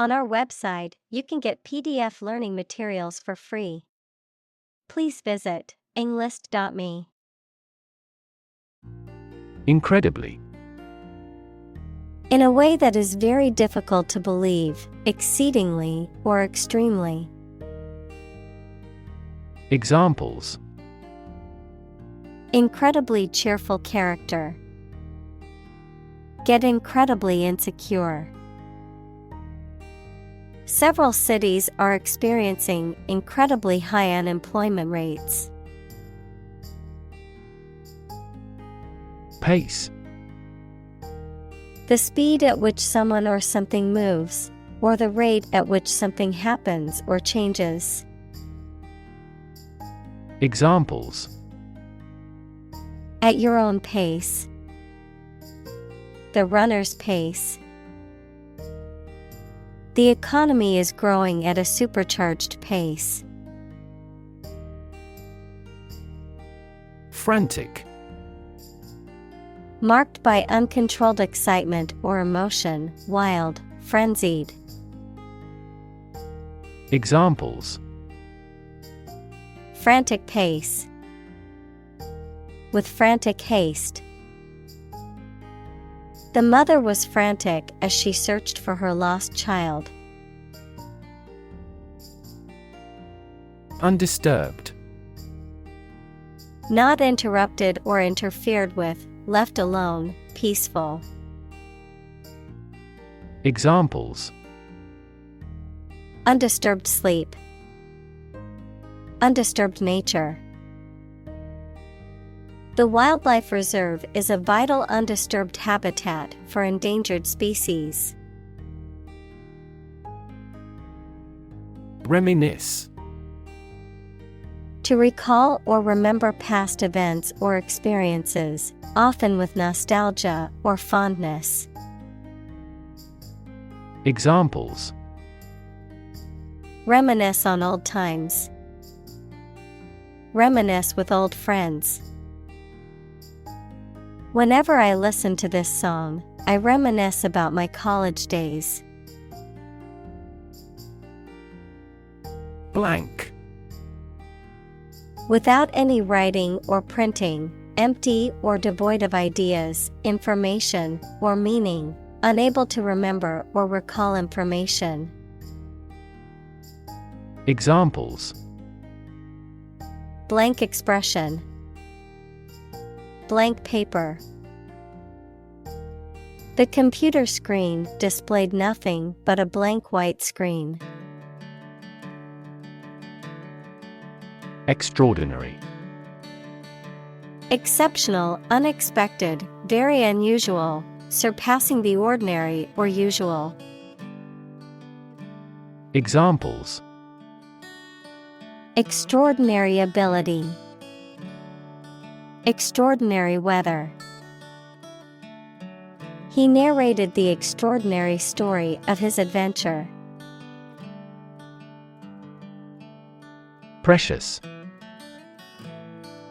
On our website, you can get PDF learning materials for free. Please visit englist.me. Incredibly. In a way that is very difficult to believe, exceedingly, or extremely. Examples: Incredibly cheerful character. Get incredibly insecure. Several cities are experiencing incredibly high unemployment rates. Pace. The speed at which someone or something moves, or the rate at which something happens or changes. Examples: At your own pace. The runner's pace. The economy is growing at a supercharged pace. Frantic. Marked by uncontrolled excitement or emotion, wild, frenzied. Examples: Frantic pace. With frantic haste. The mother was frantic as she searched for her lost child. Undisturbed. Not interrupted or interfered with, left alone, peaceful. Examples: Undisturbed sleep. Undisturbed nature. The wildlife reserve is a vital undisturbed habitat for endangered species. Reminisce. To recall or remember past events or experiences, often with nostalgia or fondness. Examples: Reminisce on old times. Reminisce with old friends. Whenever I listen to this song, I reminisce about my college days. Blank. Without any writing or printing, empty or devoid of ideas, information, or meaning, unable to remember or recall information. Examples: Blank expression. Blank paper. The computer screen displayed nothing but a blank white screen. Extraordinary. Exceptional, unexpected, very unusual, surpassing the ordinary or usual. Examples: Extraordinary ability. Extraordinary weather. He narrated the extraordinary story of his adventure. Precious.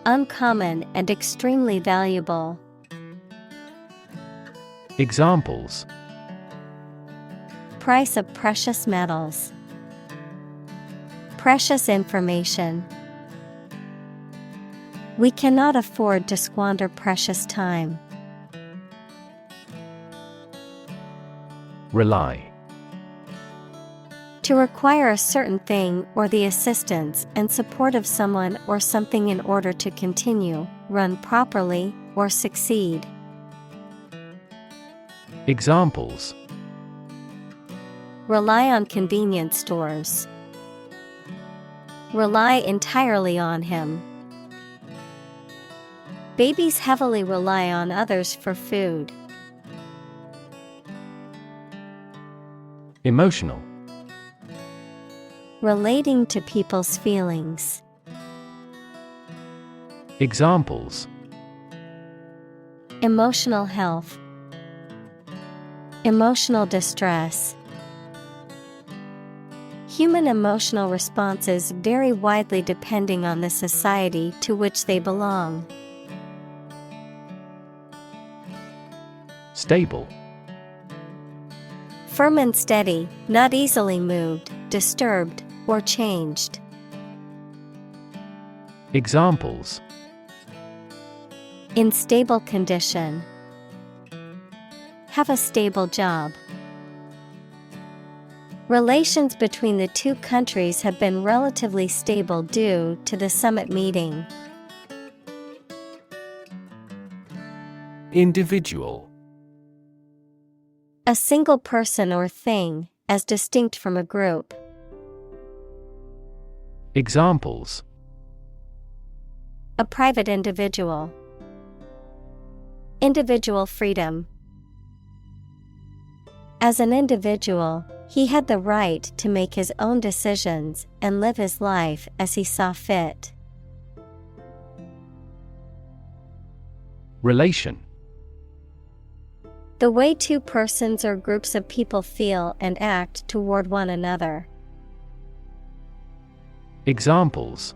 Uncommon and extremely valuable. Examples: Price of precious metals. Precious information. We cannot afford to squander precious time. Rely. To require a certain thing or the assistance and support of someone or something in order to continue, run properly, or succeed. Examples: Rely on convenience stores. Rely entirely on him. Babies heavily rely on others for food. Emotional. Relating to people's feelings. Examples: Emotional health. Emotional distress. Human emotional responses vary widely depending on the society to which they belong. Stable. Firm and steady, not easily moved, disturbed, or changed. Examples: In stable condition. Have a stable job. Relations between the two countries have been relatively stable due to the summit meeting. Individual. A single person or thing, as distinct from a group. Examples: A private individual. Individual freedom. As an individual, he had the right to make his own decisions and live his life as he saw fit. Relation. The way two persons or groups of people feel and act toward one another. Examples: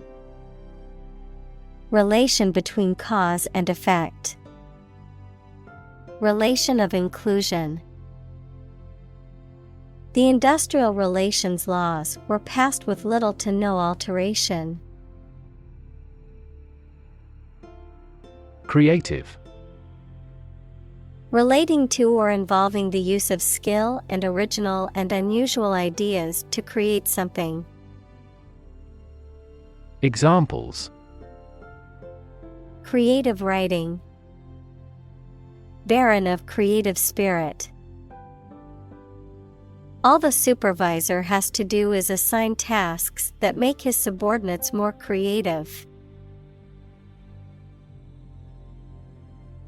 Relation between cause and effect. Relation of inclusion. The industrial relations laws were passed with little to no alteration. Creative. Relating to or involving the use of skill and original and unusual ideas to create something. Examples: Creative writing. Barren of creative spirit. All the supervisor has to do is assign tasks that make his subordinates more creative.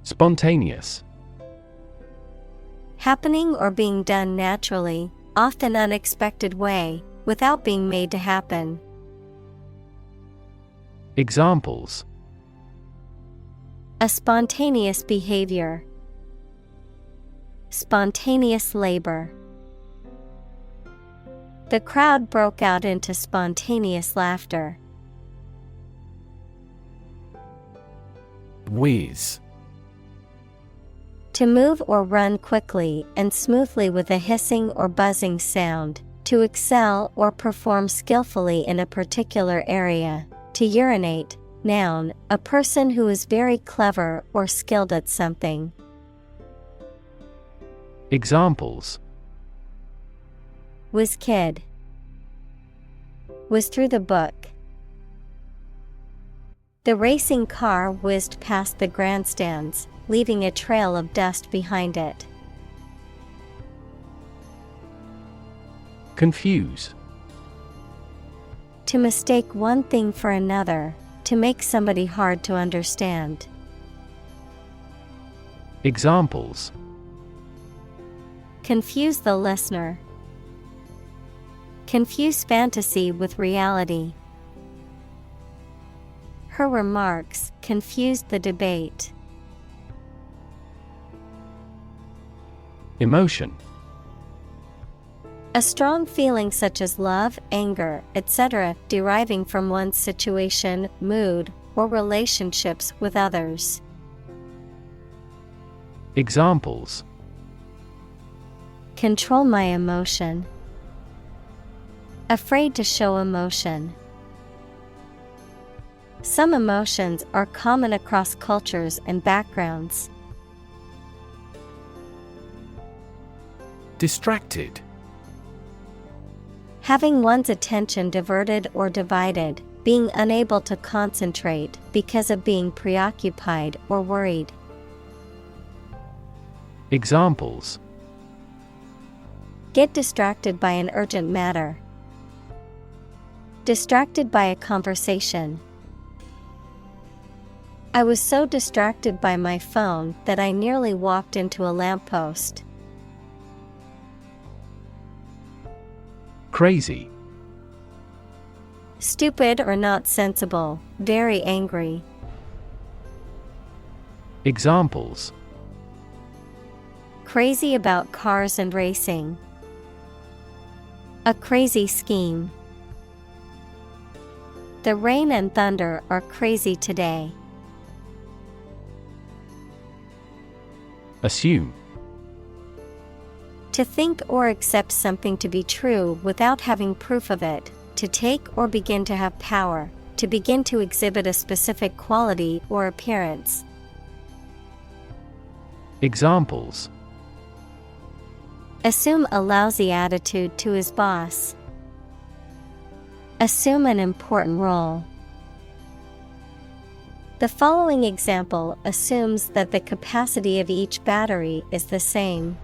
Spontaneous. Happening or being done naturally, often unexpected way, without being made to happen. Examples: A spontaneous behavior. Spontaneous labor. The crowd broke out into spontaneous laughter. Whiz. To move or run quickly and smoothly with a hissing or buzzing sound, to excel or perform skillfully in a particular area, to urinate, noun, a person who is very clever or skilled at something. Examples: Whiz kid. Whiz through the book. The racing car whizzed past the grandstands, leaving a trail of dust behind it. Confuse. To mistake one thing for another, to make somebody hard to understand. Examples: Confuse the listener. Confuse fantasy with reality. Her remarks confused the debate. Emotion. A strong feeling such as love, anger, etc., deriving from one's situation, mood, or relationships with others. Examples: Control my emotion. Afraid to show emotion. Some emotions are common across cultures and backgrounds. Distracted. Having one's attention diverted or divided, being unable to concentrate because of being preoccupied or worried. Examples: Get distracted by an urgent matter. Distracted by a conversation. I was so distracted by my phone that I nearly walked into a lamppost. Crazy. Stupid or not sensible, very angry. Examples: Crazy about cars and racing. A crazy scheme. The rain and thunder are crazy today. Assume. To think or accept something to be true without having proof of it, to take or begin to have power, to begin to exhibit a specific quality or appearance. Examples: Assume a lousy attitude to his boss. Assume an important role. The following example assumes that the capacity of each battery is the same.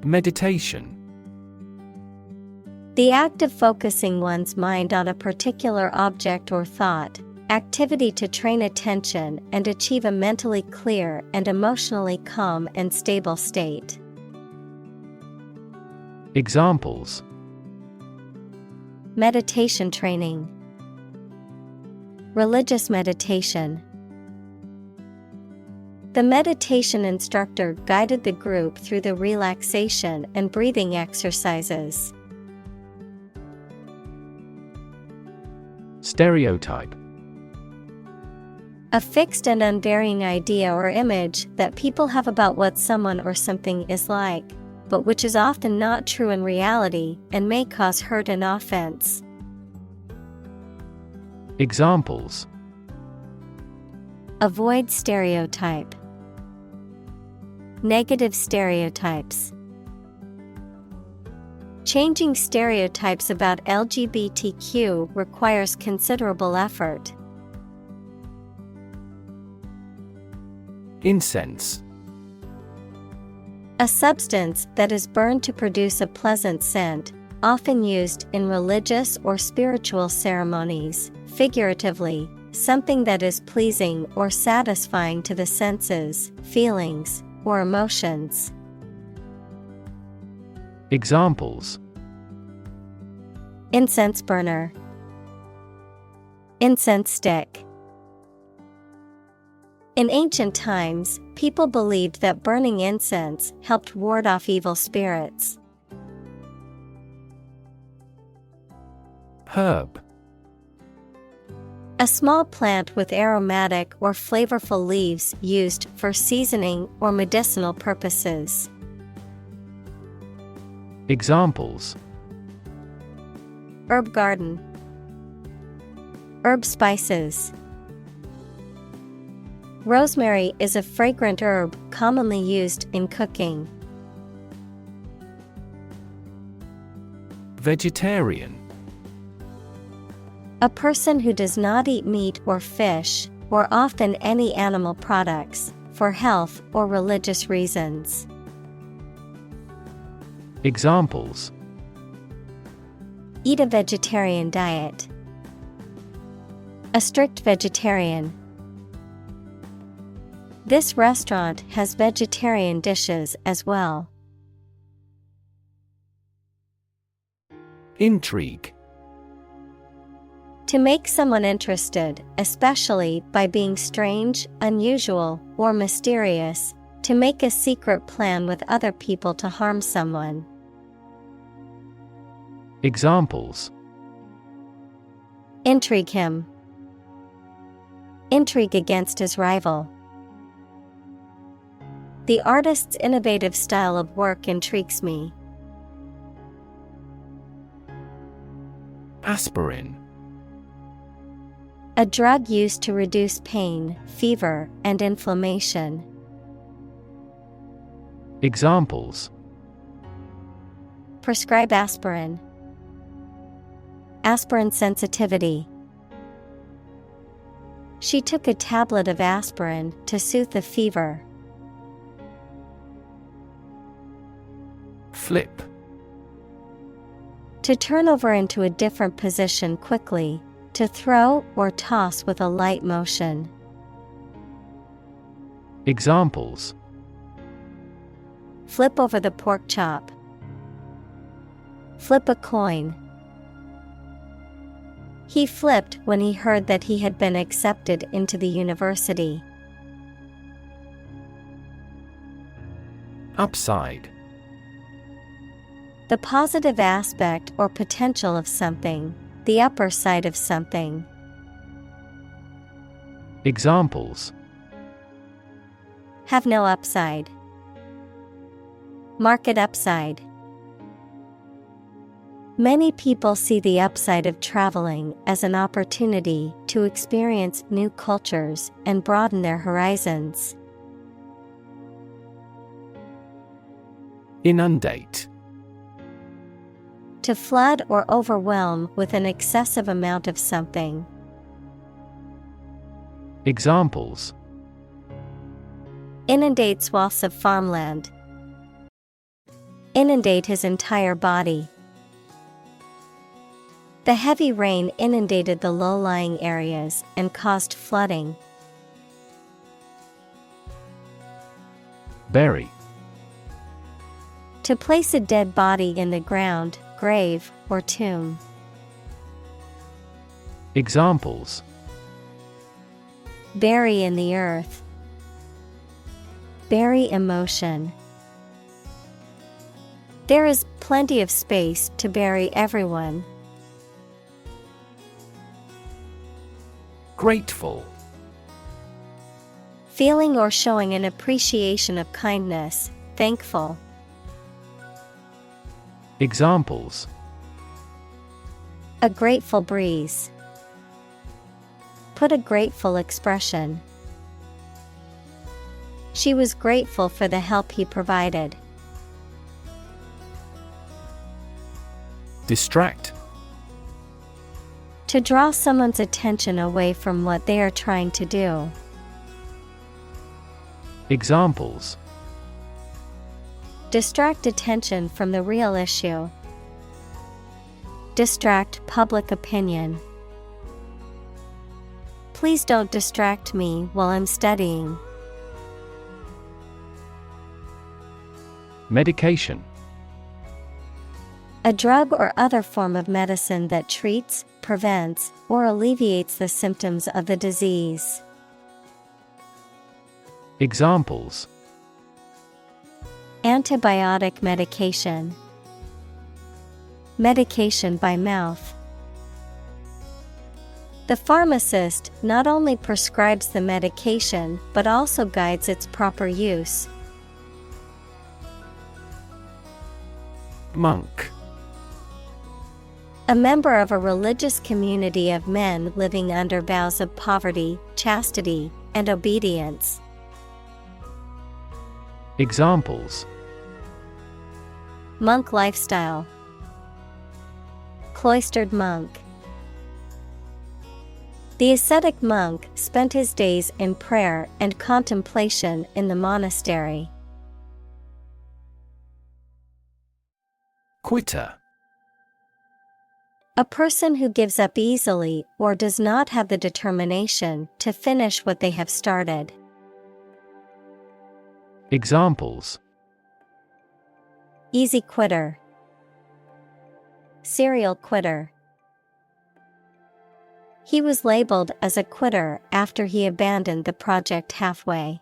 Meditation. The act of focusing one's mind on a particular object or thought, activity to train attention and achieve a mentally clear and emotionally calm and stable state. Examples: Meditation training. Religious meditation. The meditation instructor guided the group through the relaxation and breathing exercises. Stereotype. A fixed and unvarying idea or image that people have about what someone or something is like, but which is often not true in reality and may cause hurt and offense. Examples: Avoid stereotype. Negative stereotypes. Changing stereotypes about LGBTQ requires considerable effort. Incense. A substance that is burned to produce a pleasant scent, often used in religious or spiritual ceremonies. Figuratively, something that is pleasing or satisfying to the senses, feelings, or emotions. Examples: Incense burner. Incense stick. In ancient times, people believed that burning incense helped ward off evil spirits. Herb. A small plant with aromatic or flavorful leaves used for seasoning or medicinal purposes. Examples: Herb garden. Herb spices. Rosemary is a fragrant herb commonly used in cooking. Vegetarian. A person who does not eat meat or fish, or often any animal products, for health or religious reasons. Examples: Eat a vegetarian diet. A strict vegetarian. This restaurant has vegetarian dishes as well. Intrigue. To make someone interested, especially by being strange, unusual, or mysterious, to make a secret plan with other people to harm someone. Examples: Intrigue him. Intrigue against his rival. The artist's innovative style of work intrigues me. Aspirin. A drug used to reduce pain, fever, and inflammation. Examples: Prescribe aspirin. Aspirin sensitivity. She took a tablet of aspirin to soothe the fever. Flip. To turn over into a different position quickly, to throw or toss with a light motion. Examples: Flip over the pork chop. Flip a coin. He flipped when he heard that he had been accepted into the university. Upside. The positive aspect or potential of something, the upper side of something. Examples: Have no upside. Market upside. Many people see the upside of traveling as an opportunity to experience new cultures and broaden their horizons. Inundate. To flood or overwhelm with an excessive amount of something. Examples: Inundate swaths of farmland. Inundate his entire body. The heavy rain inundated the low-lying areas and caused flooding. Bury. To place a dead body in the ground, grave, or tomb. Examples: Bury in the earth. Bury emotion. There is plenty of space to bury everyone. Grateful. Feeling or showing an appreciation of kindness, thankful. Examples: A grateful breeze. Put a grateful expression. She was grateful for the help he provided. Distract. To draw someone's attention away from what they are trying to do. Examples: Distract attention from the real issue. Distract public opinion. Please don't distract me while I'm studying. Medication. A drug or other form of medicine that treats, prevents, or alleviates the symptoms of the disease. Examples: Antibiotic medication. Medication by mouth. The pharmacist not only prescribes the medication but also guides its proper use. Monk. A member of a religious community of men living under vows of poverty, chastity, and obedience. Examples: Monk lifestyle. Cloistered monk. The ascetic monk spent his days in prayer and contemplation in the monastery. Quitter. A person who gives up easily or does not have the determination to finish what they have started. Examples: Easy quitter. Serial quitter. He was labeled as a quitter after he abandoned the project halfway.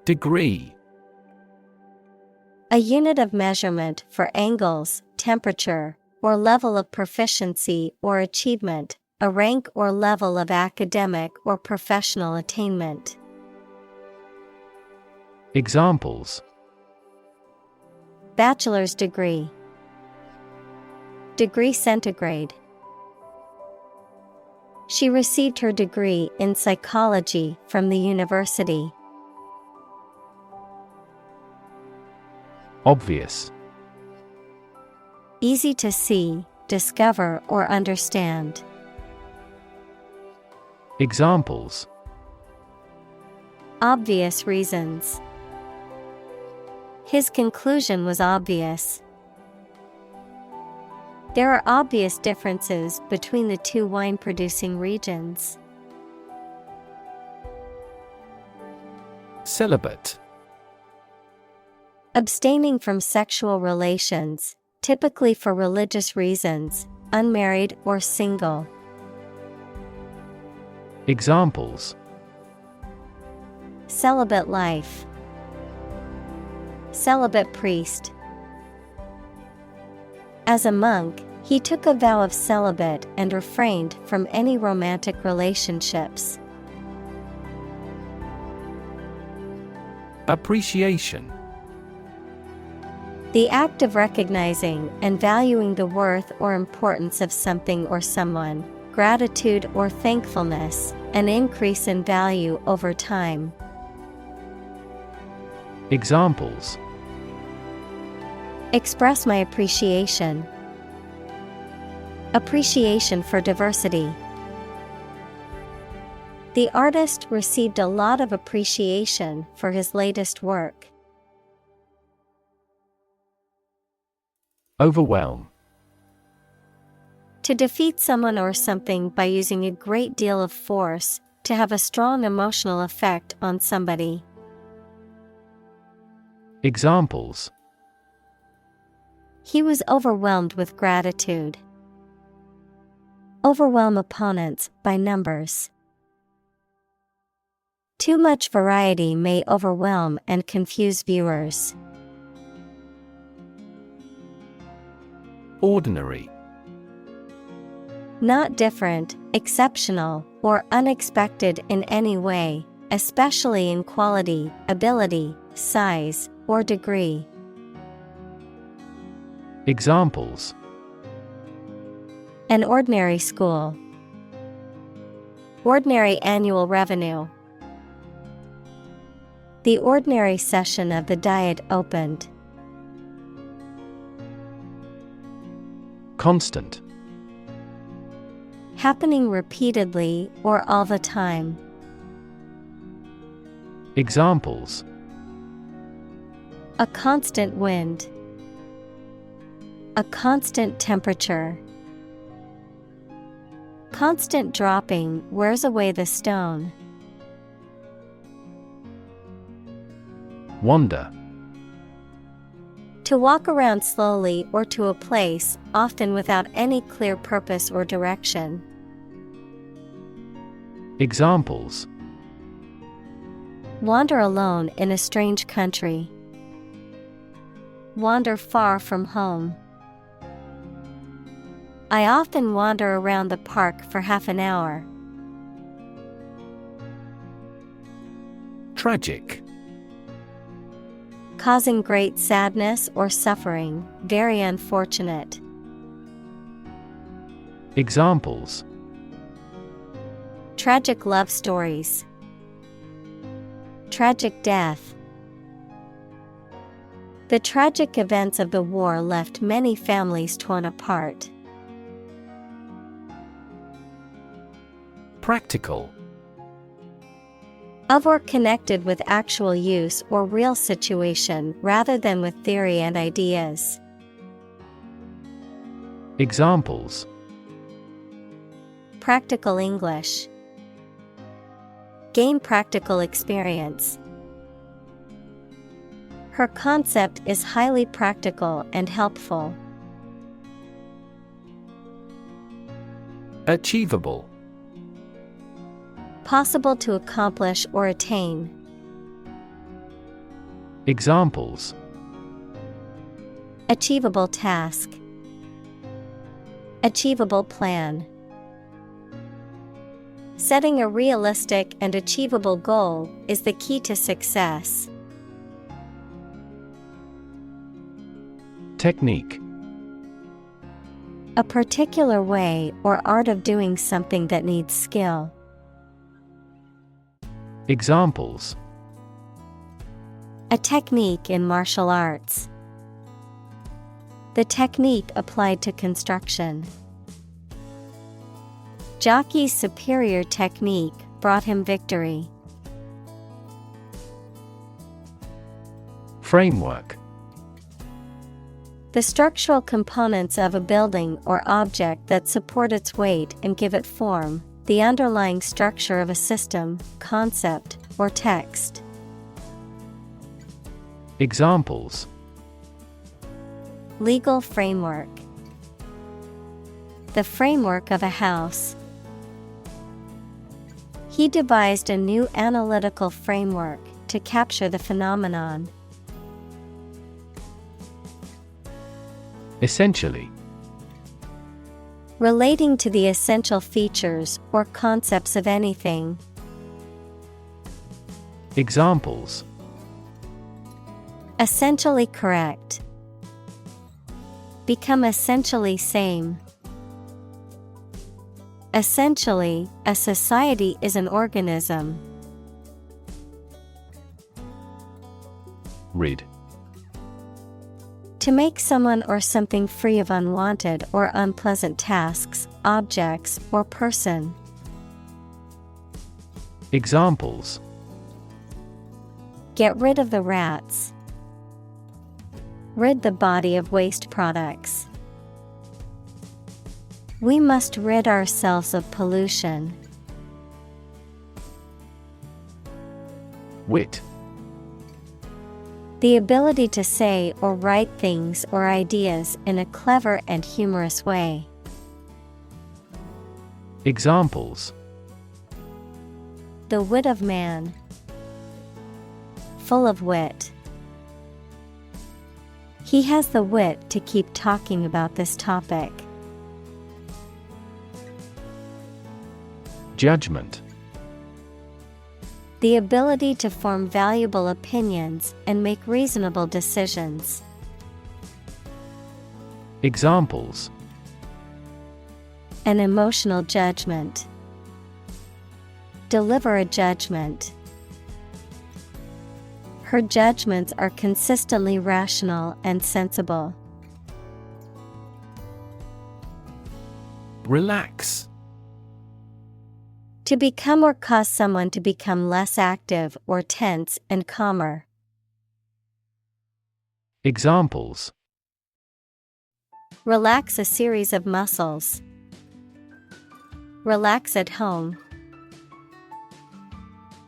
Degree. A unit of measurement for angles, temperature, or level of proficiency or achievement, a rank or level of academic or professional attainment. Examples: Bachelor's degree. Degree centigrade. She received her degree in psychology from the university. Obvious. Easy to see, discover, or understand. Examples: Obvious reasons. His conclusion was obvious. There are obvious differences between the two wine-producing regions. Celibate. Abstaining from sexual relations, typically for religious reasons, unmarried or single. Examples: Celibate life. Celibate priest. As a monk, he took a vow of celibate and refrained from any romantic relationships. Appreciation. The act of recognizing and valuing the worth or importance of something or someone, gratitude or thankfulness, an increase in value over time. Examples: Express my appreciation. Appreciation for diversity. The artist received a lot of appreciation for his latest work. Overwhelm. To defeat someone or something by using a great deal of force, to have a strong emotional effect on somebody. Examples: He was overwhelmed with gratitude. Overwhelm opponents by numbers. Too much variety may overwhelm and confuse viewers. Ordinary. Not different, exceptional, or unexpected in any way, especially in quality, ability, size, or degree. Examples: An ordinary school. Ordinary annual revenue. The ordinary session of the Diet opened. Constant. Happening repeatedly or all the time. Examples: A constant wind. A constant temperature. Constant dropping wears away the stone. Wander. To walk around slowly or to a place, often without any clear purpose or direction. Examples: Wander alone in a strange country. Wander far from home. I often wander around the park for half an hour. Tragic. Causing great sadness or suffering, very unfortunate. Examples: Tragic love stories. Tragic death. The tragic events of the war left many families torn apart. Practical. Of or connected with actual use or real situation rather than with theory and ideas. Examples: Practical English. Gain practical experience. Her concept is highly practical and helpful. Achievable. Possible to accomplish or attain. Examples: Achievable task. Achievable plan. Setting a realistic and achievable goal is the key to success. Technique. A particular way or art of doing something that needs skill. Examples: A technique in martial arts. The technique applied to construction. Jockey's superior technique brought him victory. Framework. The structural components of a building or object that support its weight and give it form. The underlying structure of a system, concept, or text. Examples: Legal framework. The framework of a house. He devised a new analytical framework to capture the phenomenon. Essentially. Relating to the essential features or concepts of anything. Examples: Essentially correct. Become essentially same. Essentially, a society is an organism. Rid. To make someone or something free of unwanted or unpleasant tasks, objects, or person. Examples: Get rid of the rats. Rid the body of waste products. We must rid ourselves of pollution. Wit. The ability to say or write things or ideas in a clever and humorous way. Examples: The wit of man. Full of wit. He has the wit to keep talking about this topic. Judgment. The ability to form valuable opinions and make reasonable decisions. Examples: An emotional judgment. Deliver a judgment. Her judgments are consistently rational and sensible. Relax. To become or cause someone to become less active or tense and calmer. Examples: Relax a series of muscles. Relax at home.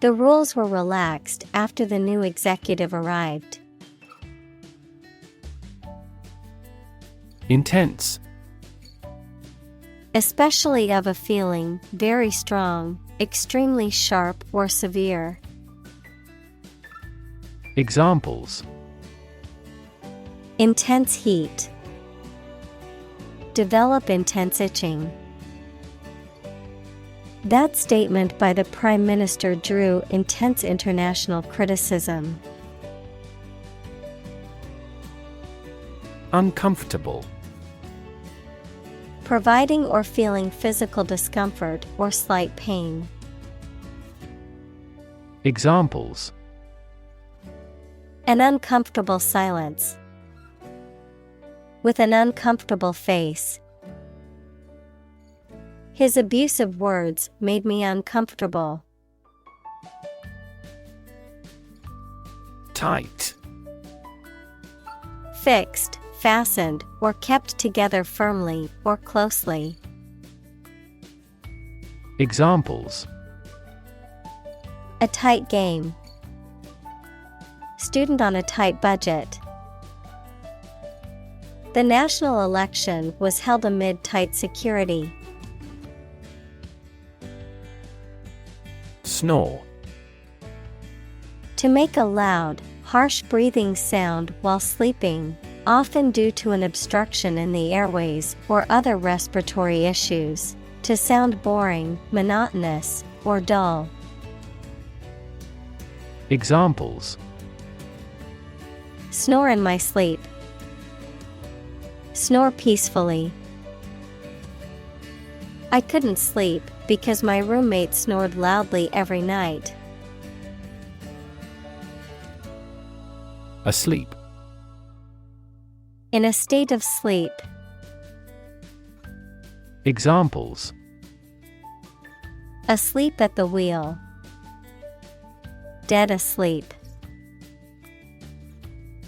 The rules were relaxed after the new executive arrived. Intense. Especially of a feeling, very strong, extremely sharp or severe. Examples: Intense heat. Develop intense itching. That statement by the Prime Minister drew intense international criticism. Uncomfortable. Providing or feeling physical discomfort or slight pain. Examples: An uncomfortable silence. With an uncomfortable face. His abusive words made me uncomfortable. Tight. Fixed, fastened, or kept together firmly or closely. Examples: A tight game. Student on a tight budget. The national election was held amid tight security. Snore. To make a loud, harsh breathing sound while sleeping, often due to an obstruction in the airways or other respiratory issues. To sound boring, monotonous, or dull. Examples: Snore in my sleep. Snore peacefully. I couldn't sleep because my roommate snored loudly every night. Asleep. In a state of sleep. Examples: Asleep at the wheel. Dead asleep.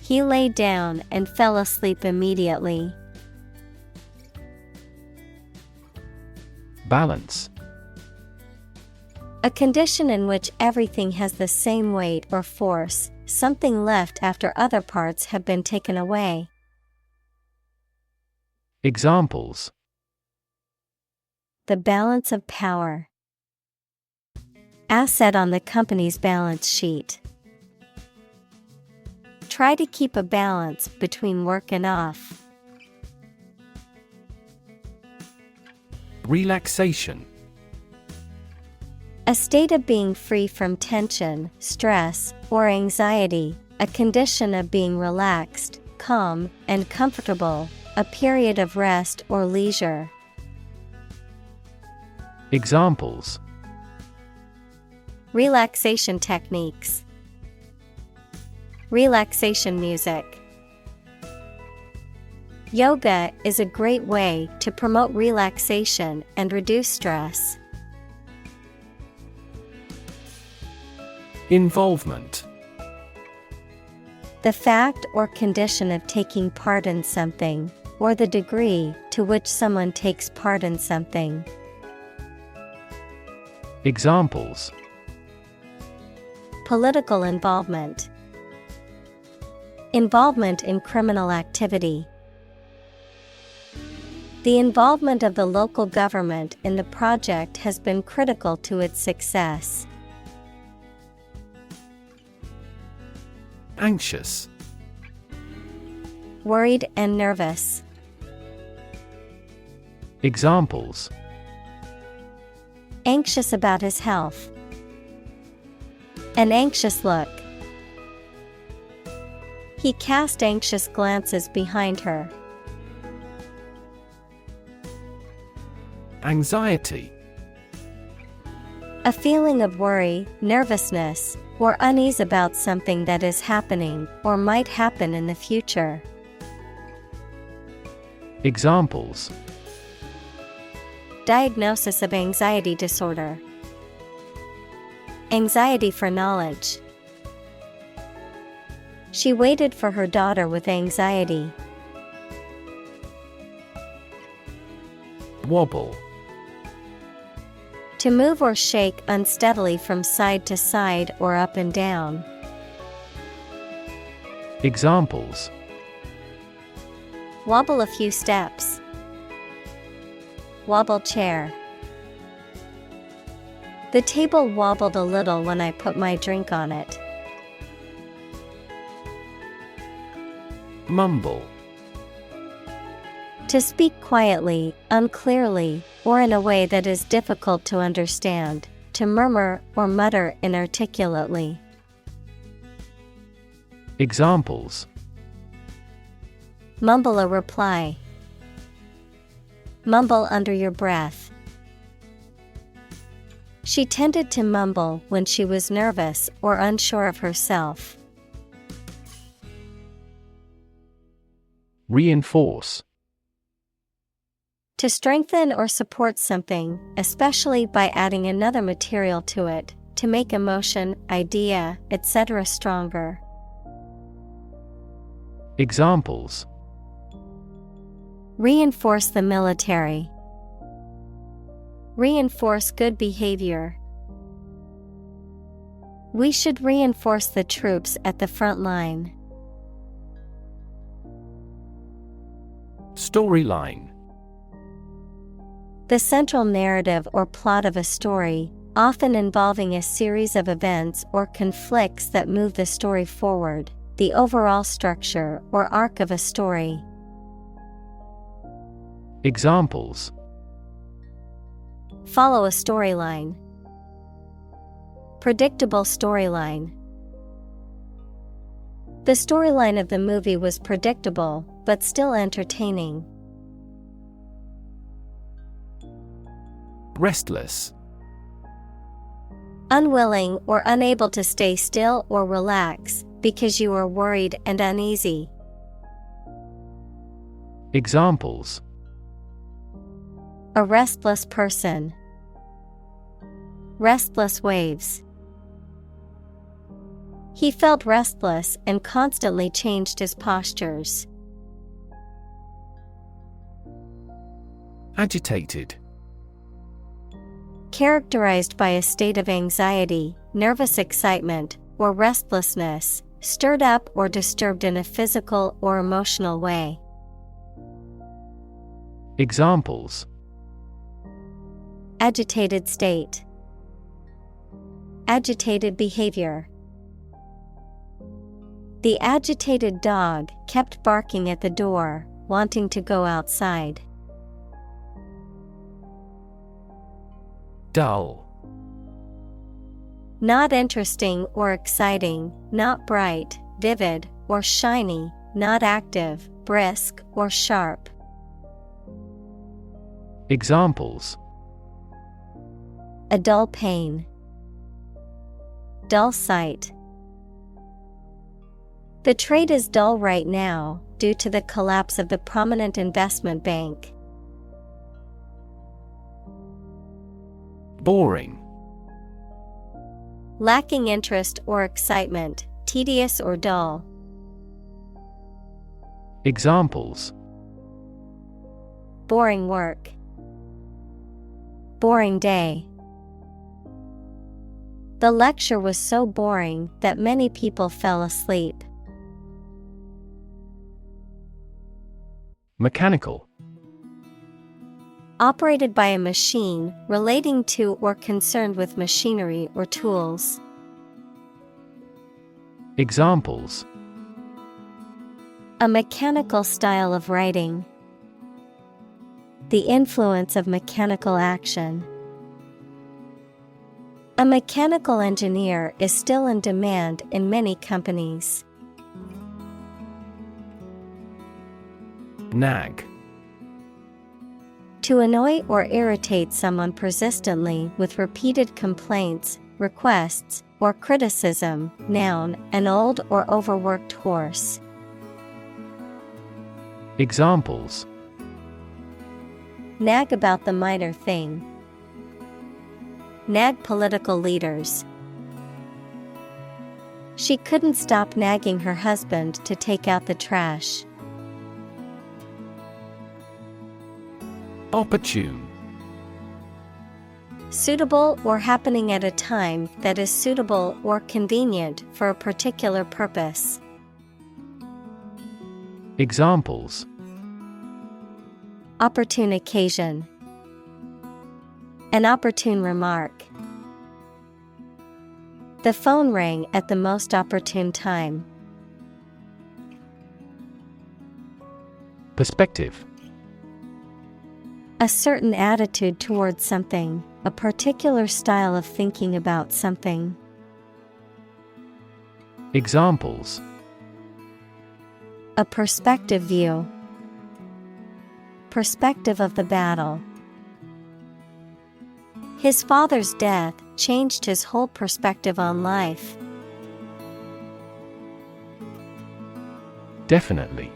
He lay down and fell asleep immediately. Balance. A condition in which everything has the same weight or force, something left after other parts have been taken away. Examples: The balance of power. Asset on the company's balance sheet. Try to keep a balance between work and off. Relaxation. A state of being free from tension, stress, or anxiety, a condition of being relaxed, calm, and comfortable, a period of rest or leisure. Examples: Relaxation techniques. Relaxation music. Yoga is a great way to promote relaxation and reduce stress. Involvement. The fact or condition of taking part in something, or the degree to which someone takes part in something. Examples: Political involvement. Involvement in criminal activity. The involvement of the local government in the project has been critical to its success. Anxious. Worried and nervous. Examples: Anxious about his health. An anxious look. He cast anxious glances behind her. Anxiety. A feeling of worry, nervousness, or unease about something that is happening or might happen in the future. Examples: Diagnosis of anxiety disorder. Anxiety for knowledge. She waited for her daughter with anxiety. Wobble. To move or shake unsteadily from side to side or up and down. Examples: Wobble a few steps. Wobble chair. The table wobbled a little when I put my drink on it. Mumble. To speak quietly, unclearly, or in a way that is difficult to understand. To murmur or mutter inarticulately. Examples: Mumble a reply. Mumble under your breath. She tended to mumble when she was nervous or unsure of herself. Reinforce. To strengthen or support something, especially by adding another material to it, to make a motion, idea, etc. stronger. Examples: Reinforce the military. Reinforce good behavior. We should reinforce the troops at the front line. Storyline. The central narrative or plot of a story, often involving a series of events or conflicts that move the story forward. The overall structure or arc of a story. Examples: Follow a storyline. Predictable storyline. The storyline of the movie was predictable, but still entertaining. Restless. Unwilling or unable to stay still or relax, because you are worried and uneasy. Examples: A restless person. Restless waves. He felt restless and constantly changed his postures. Agitated. Characterized by a state of anxiety, nervous excitement, or restlessness, stirred up or disturbed in a physical or emotional way. Examples: Agitated state. Agitated behavior. The agitated dog kept barking at the door, wanting to go outside. Dull. Not interesting or exciting, not bright, vivid, or shiny, not active, brisk, or sharp. Examples: A dull pain. Dull sight. The trade is dull right now due to the collapse of the prominent investment bank. Boring. Lacking interest or excitement, tedious or dull. Examples: Boring work. Boring day. The lecture was so boring that many people fell asleep. Mechanical. Operated by a machine, relating to or concerned with machinery or tools. Examples: A mechanical style of writing. The influence of mechanical action. A mechanical engineer is still in demand in many companies. Nag. To annoy or irritate someone persistently with repeated complaints, requests, or criticism. Noun, an old or overworked horse. Examples: Nag about the minor thing. Nag political leaders. She couldn't stop nagging her husband to take out the trash. Opportune. Suitable or happening at a time that is suitable or convenient for a particular purpose. Examples: Opportune occasion. An opportune remark. The phone rang at the most opportune time. Perspective. A certain attitude towards something, a particular style of thinking about something. Examples: A perspective view. Perspective of the battle. His father's death changed his whole perspective on life. Definitely.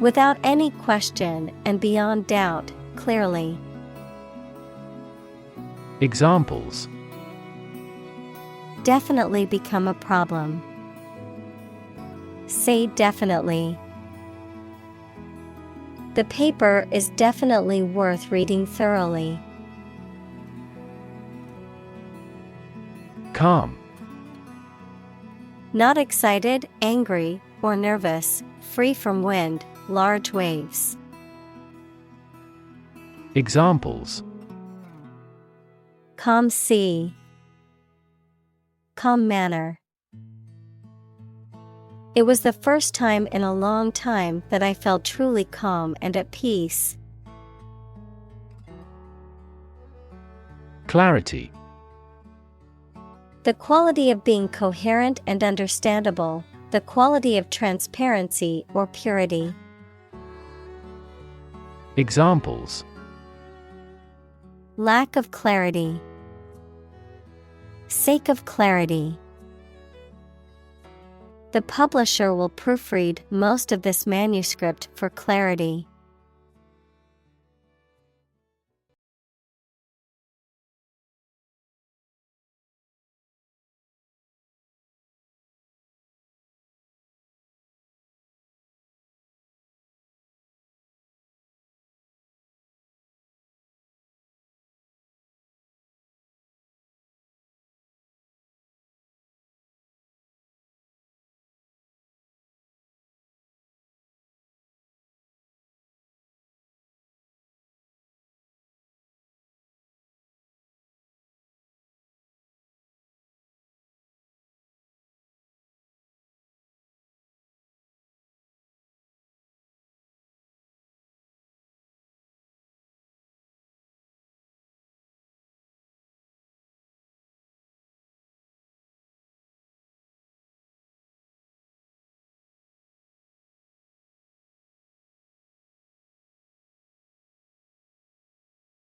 Without any question and beyond doubt, clearly. Examples: Definitely become a problem. Say definitely. The paper is definitely worth reading thoroughly. Calm. Not excited, angry, or nervous, free from wind, large waves. Examples: Calm sea. Calm manner. It was the first time in a long time that I felt truly calm and at peace. Clarity. The quality of being coherent and understandable, the quality of transparency or purity. Examples: Lack of clarity. Sake of clarity. The publisher will proofread most of this manuscript for clarity.